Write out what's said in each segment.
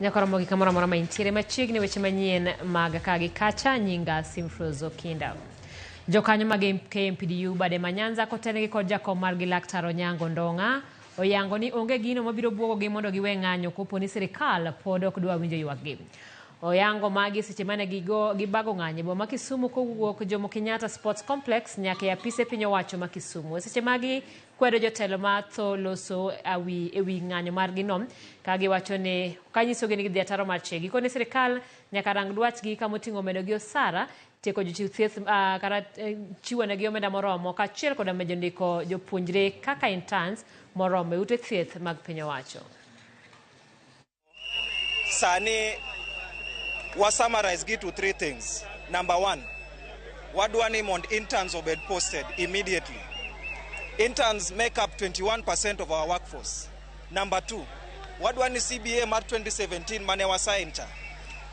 Ramogi kamora mora maintiere machiegni weche manyien mag kagi kacha nyinga Simfrozo Kinda. Jokanyo mag KMPDU bade Manyanza kotenegi kod jakom margi Laktar Onyango Ndonga oyango ni onge gino mabiro buogogi mondo giwe ng'anyo kopo ni sirikal pod ok dwa winjo ywakgi. Oyango magi seche mane gibago ng'anyo boma Kisumu kowuok Jomo Kenyatta Sports Complex nyaka e apise piny owacho ma Kisumu. Seche magi kwedo jotelo matho loso ewi ng'anyo margi no ka giwacho ni kanyisogi ni gidhi ataro mar chegi kone sirikal nyaka rang dwachgi kamoting'o medogi osara tieko jochiw thieth kata chiwo negi omenda moromo kaachiel koda medo ndiko jopuonjre kaka interns moromo e ute thieth mag piny owacho. Sani we summarize to three things. Number one, what do we want interns obed posted immediately? Interns make up 21% of our workforce. Number two, what do we CBA March 2017 manewa saincha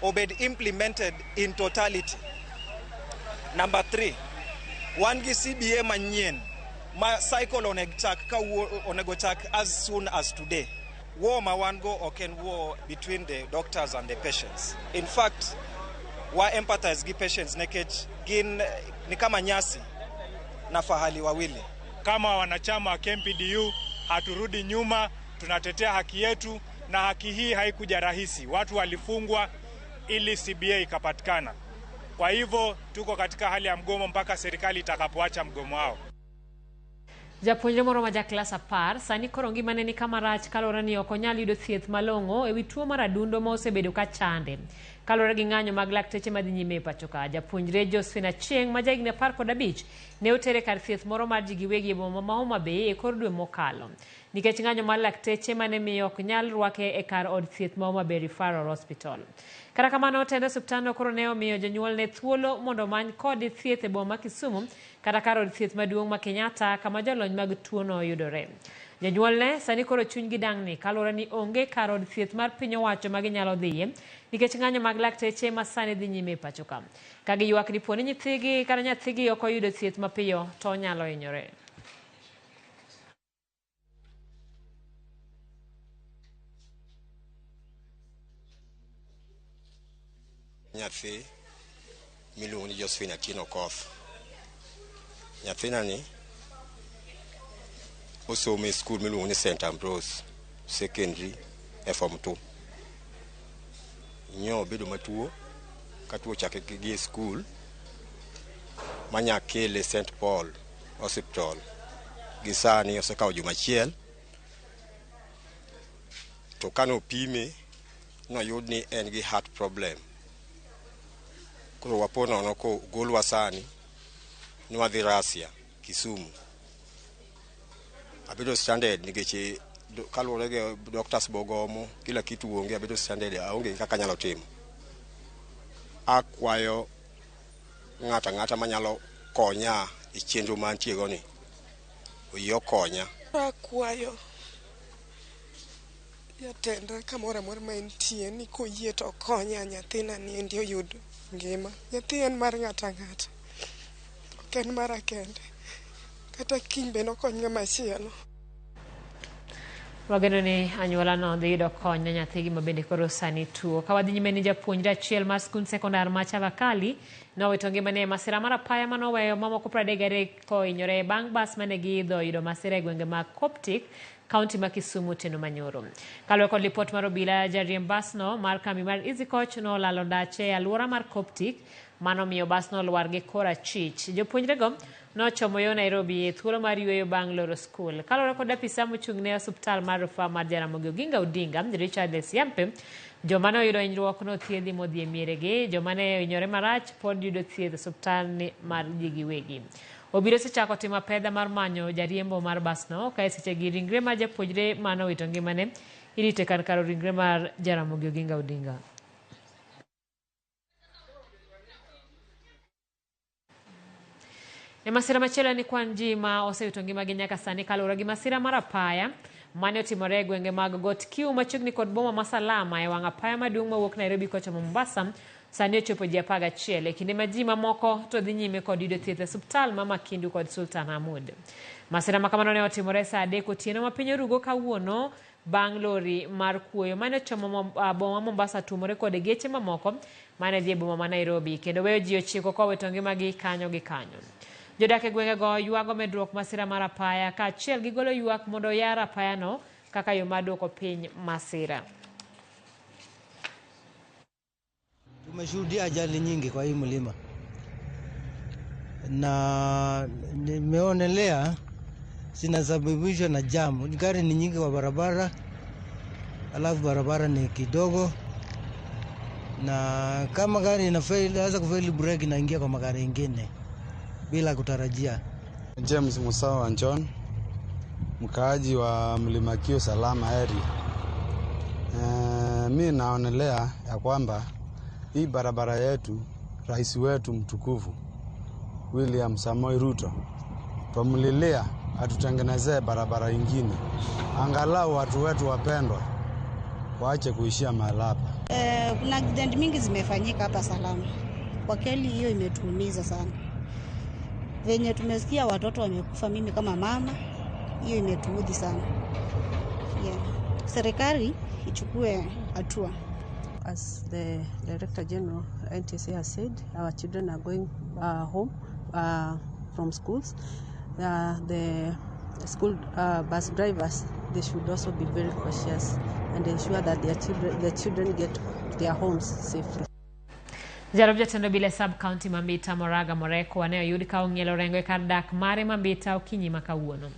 obed implemented in totality. Number three, one gi CBA Manyien ma cycle onego chak as soon as today. War ma one go or can war between the doctors and the patients. In fact, wa empathize gi patients nekech gin ni kama nyasi na fahali wawili. Kama wanachama wa KMPDU haturudi nyuma, tunatetea haki yetu na haki hii haikuja rahisi. Watu walifungwa ili CBA ikapatikana. Kwa hivyo tuko katika hali ya mgomo mpaka serikali itakapoacha mgomo wao. Japuonjre moro ma jaklas 10 sani koro ngimane ni kama rach kalore ni ok onyal yudo thieth malong'o ewi tuo mar adundo ma osebedo ka chande. Kalore gi ng'anyo mag lakteche madhi nyime e pacho ka, japuonjre Josephine Achieng' ma jahigni 15 ne otere kar thieth moro mar ji giwegi e boma ma Homa Bay e kor dwe mokalo. Nikech ng'anyo mar lakteche mane miyo ok nyal rwake e kar od thieth ma Homa Bay Referral Hospital. Kata kamano tend osiptandno koro ne omiyo jonyuol ne thuolo mondo many kod thieth e boma Kisumu kata kar od thieth maduong' ma Kenyatta kama jolony mag tuo no yudore. Jonyuol ne sani koro chunygi dang'ni kalore ni onge kar od thieth mar piny owacho ma ginyalo dhiye nikech ng'anyo mag lakteche ma sani dhi nyime e pacho ka. Ka giywak ni poni nyithigi kata nyathigi ok oyudo thieth mapiyo to nyalo hinyore. Nyathi miluongo ni Josephine Achieng' Okoth. Nyathina ni osomo e skul miluongo ni St. Ambrose Secondary e form 2. Nyo bedo matuo ka tuo chake gi skul manya kele St. Paul Hospital. Gisani osekawo juma achiel to kano pime no yud ni en gi heart problem. Kuro wapono no ko golwa sani ni wadhi Rasia Kisumu. Abedo standard nikech kalure ge doctors bogomo kila kitu onge abedo standard aonge kaka nyalo timo. Akwayo ng'ata manyalo konya e chenro mantie go ni oyo konya. Akwayo jatenda kamoro amora ma entie ni koyie to konya nyathina ni endi oyud ngima. Nyathi en mar ng'ata ok en mara kende kata kimbe no kony ng'ama chielo. Wageno ni anyuola no dhi yudo kony ne nyathigi ma bende koro sani tuo. Ka wadhi nyime ni japuonjre achiel mar skund sekondar ma Chavakali nowito ngimane e masira mar apaya manoweyo mamoko 33 kohinyore bang' bas mane giidho yudo masira e gwenge mag Coptic kaunti ma Kisumu teno manyoro. Kaluwore kod lipot mar obila, jariemb basno mar kambi mar Easy Coach nolalo ndache e alwora mar Coptic manomiyo basno lwar gi kor achich. Jopuonjrego nochomo yo Nairobi e thuolo mar yweyo bang' loro skul. Kalore kod apisa mochung' ne osiptal mar rufaa mar Ramogi Odinga, Richard Lesiampe, joma ne oyudo hinyruok nothiedhi modhi e mieregi, joma ne ohinyore marach pod yudo thieth e osiptal mar ji giwegi. Obiro osechako timo pedha mar manyo jariembo mar basno ka e sechegi ringre mar japuonjre manowito ngimane irite kar ringre mar Ramogi Odinga. E masira machielo ni kwan ji ma osewito ngimagi nyaka sani kalure gi masira mar apaya mane otimore e gwenge mag Got Kiu machiegni kod boma ma Salama e wang' apaya maduong' mawuok Nairobi kocha Mombasa sani ochopo ji 11 e kinde ma ji mamoko to dhi nyime kod yudo thieth e osiptal ma Makindu kod Sultan Ahmud. Masira ma kamano ne otimore saa 3 otieno ma piny orugo kawuono bang' lori mar kuoyo mane chomo boma Mombasa tumore kod geche mamoko mane dhi e boma ma Nairobi kendo weyo ji 9 kowito ngimagi kanyo gi kanyo. Jodak e gwengego ywago medruok masira mar apaya kaachiel gi golo ywak mondo yar apayano kaka yo mar duoko piny masira. Tumeshuhudia ajali nyingi kwa hii mlima na nimeonelea zinasababishwa na jamu. Gari ni nyingi kwa barabara, alafu barabara ni kidogo, na kama gari inaweza kufeli breki na ingia kwa magari mengine bila kutarajia. James Musawa John, mkaaji wa Mlima Kio Salama area. Mimi naonelea ya kwamba hii barabara yetu, rais wetu mtukufu William Samoei Ruto tumlilia atutengenezee barabara ingine, angalau watu wetu wapendwa waache kuishia mahali hapa. Kuna accident mingi zimefanyika hapa Salama. Kwa kweli hiyo imetuumiza sana. Venye tumesikia watoto wamekufa, mimi kama mama, hiyo imetuudhi sana. Serikali ichukue hatua. As the Director General NTSA has said, our children are going home from schools. The school bus drivers, they should also be very cautious and ensure that their children get to their homes safely. Jarob jatendo bile sub-county Mambita Moraga Moreko wanayoyudi ka ong'ielo rengo e kar dak mare Mambita okinyi ma kawuono.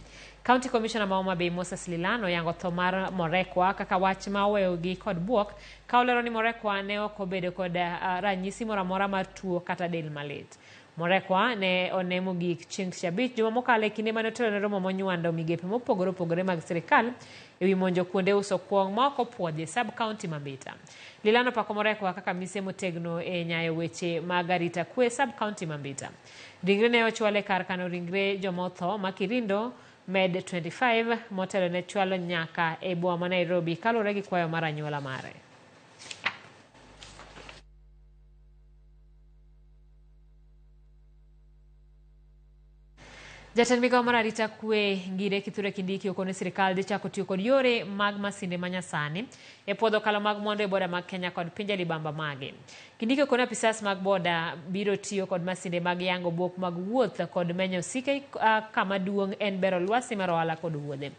County Commissioner ma Homa Bay Moses Lilano yango tho mar Morekwa kaka wach ma oweyogi kod buok ka olero ni Morekwa ne ok obedo kod ranyisi moro amora mar tuo kata del malit. Morekwa ne onemo gik chieng' Tich Abich juma mokalo e kinde mane otelo ne romo monywando migepe mopogore opogore mag sirikal e wi monjo kuonde uso kuong' ma ok opuodhi sub-county Mambita. Lilano pako Morekwa kaka mise motegno e nyayo weche mag arita kwe sub-county Mambita. Ringre ne ochwale kar kano ringre jomotho ma Kirindo Med 25 motelo ne chwalo nyaka e boma ma Nairobi kalure gi kwayo mar anyuola mare. Jatend migao mar arita kwe Ngire Kithure Kindiki okone sirikal dhi chako tiyo kod yore mag masinde manyasani e puodho kalo mag mwandu e boda mag Kenya kod pinje libamba mage. Kindiki okone apisas mag boda biro tiyo kod masinde mag yango buok mag wuoth kod menyo sike kama duong' en bero lwasi mar ohala kod wuodhe.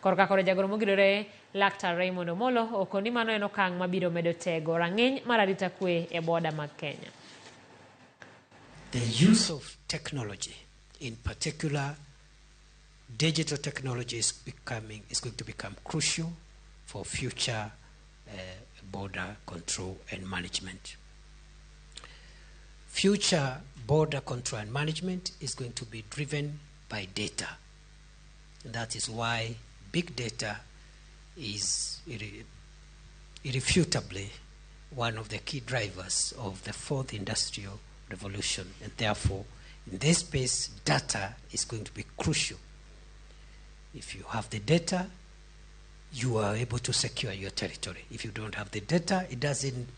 Korka kore jagoro mogidore Laktar Raymond Omolo okoni mano en okang' mabiro medo tego rang'iny mar arita kwe e boda mag Kenya. The use of technology, in particular, digital technology is going to become crucial for future border control and management. Future border control and management is going to be driven by data. And that is why big data is irrefutably one of the key drivers of the fourth industrial revolution, and therefore in this space, data is going to be crucial. If you have the data, you are able to secure your territory. If you don't have the data, it doesn't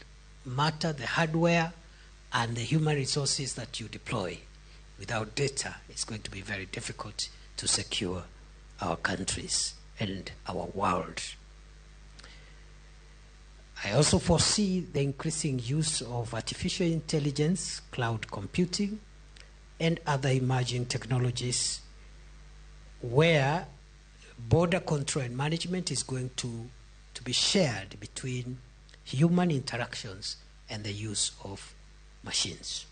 matter the hardware and the human resources that you deploy. Without data, it's going to be very difficult to secure our countries and our world. I also foresee the increasing use of artificial intelligence, cloud computing, and other emerging technologies where border control and management is going to be shared between human interactions and the use of machines.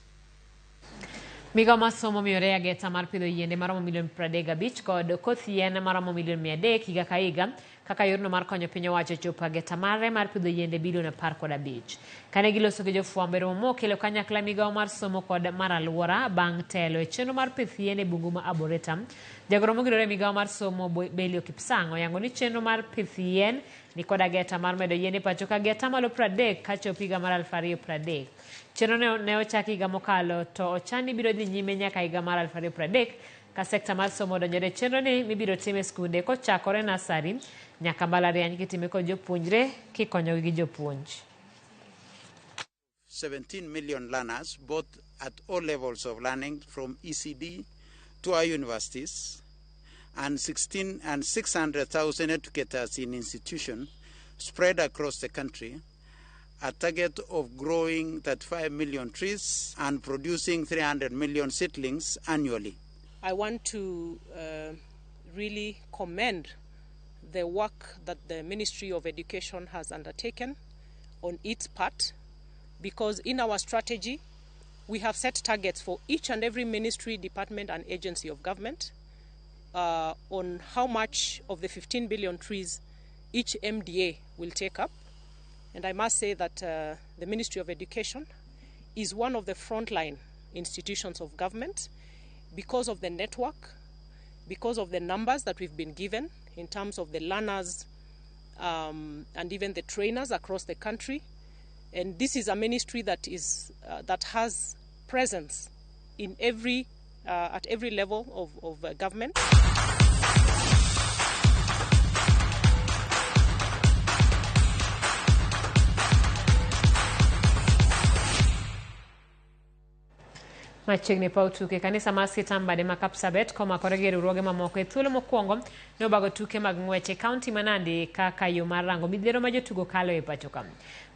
Migao mar somo miyore ageta mar pidho yiende maromo milion 35 kod koth yien maromo milion 300 higa ka higa kaka yorno mar konyo piny owacho chopo ageta mare mar pidho yiende bilion 15. Kane giloso gi jofwambo e romo mokelo kanyakla migao mar somo kod mar alwora bang' telo e chenro mar pith yien e bungu ma Arboretum, jagoro mogidore migao mar somo Belio Kipsang oyango ni chenro mar pith yien ni kod ageta mar medo yien e pacho ka ageta malo 30 ka chopo higa mar 2030. Chenro ne ochaki higa mokalo to ochani biro dhi nyime nyaka higa mar 2030 ka sekta mar somo donjore chenro ni mibiro time skunde kochakore nasari nyaka mbalariany kitime kod jopuonjre kikonyo gi jopuonj. 17 million learners, both at all levels of learning, from ECD to our universities, and 600,000 educators in institutions spread across the country, a target of growing 35 million trees and producing 300 million seedlings annually. I want to really commend the work that the Ministry of Education has undertaken on its part, because in our strategy we have set targets for each and every ministry, department and agency of government on how much of the 15 billion trees each MDA will take up. And I must say that the Ministry of Education is one of the frontline institutions of government because of the network, because of the numbers that we've been given in terms of the learners and even the trainers across the country. And this is a ministry that that has presence in at every level of government. Machiegni pa tuke kanisa mar Sitambade ma Kapsabet koma koregero ruoge mamoko e thuolo mokwongo ne obago tuke mag ng'wech e kaunti ma Nandi kaka yo mar rango midhiero ma jotugo kalo e pacho ka.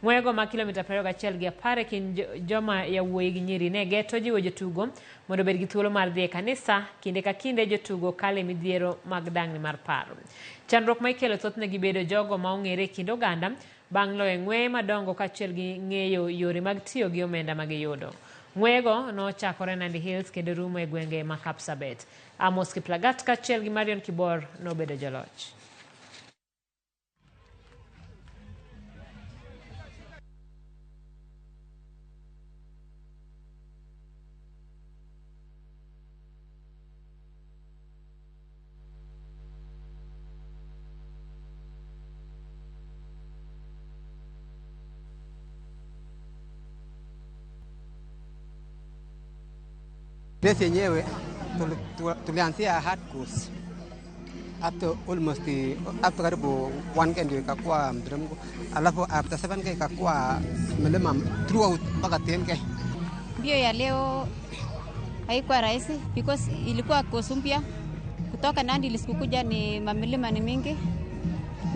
Ng'wego ma kilomita 21 gi 10 kind joma yawuoyi gi nyiri ne geto jiwo jotugo mondo bed gi thuolo mar dhi e kanisa kinde ka kinde jotugo kalo e midhiero mag dang'ni mar paro. Chandruok ma ikelo thothne gi bedo jogo ma ong'ere kind oganda bang' loyo ng'weye madongo kaachiel gi ng'eyo yore mag tiyo gi omenda ma giyudo. Ng'wego no chakore Nandi Hills kendo rumo e gwenge ma Kapsabet. Amos Kiplagat kaachiel gi Marion Kibor nobedo joloch. Race yenyewe tulianzia hard course up to almost karibu 1K ndio ikakuwa mteremko, alafu after 7K ikakuwa milima throughout mpaka 10K. Mbio ya leo haikuwa rahisi because ilikuwa course mpya kutoka Nandi ilisikuja, ni mamilima ni mingi,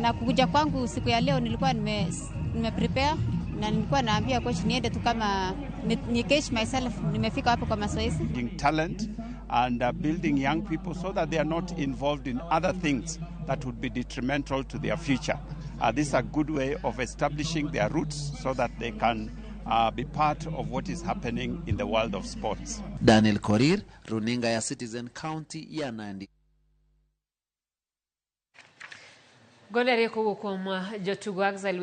na kukuja kwangu siku ya leo nilikuwa nime prepare na nilikuwa naambia coach niende tu kama ni catch myself, nimefika hapo kwa mazoezi. Talent and building young people so that they are not involved in other things that would be detrimental to their future. This is a good way of establishing their roots so that they can be part of what is happening in the world of sports. Daniel Korir, runinga ya Citizen, County ya Nandi. Gonde rieko kuom jotugo Axel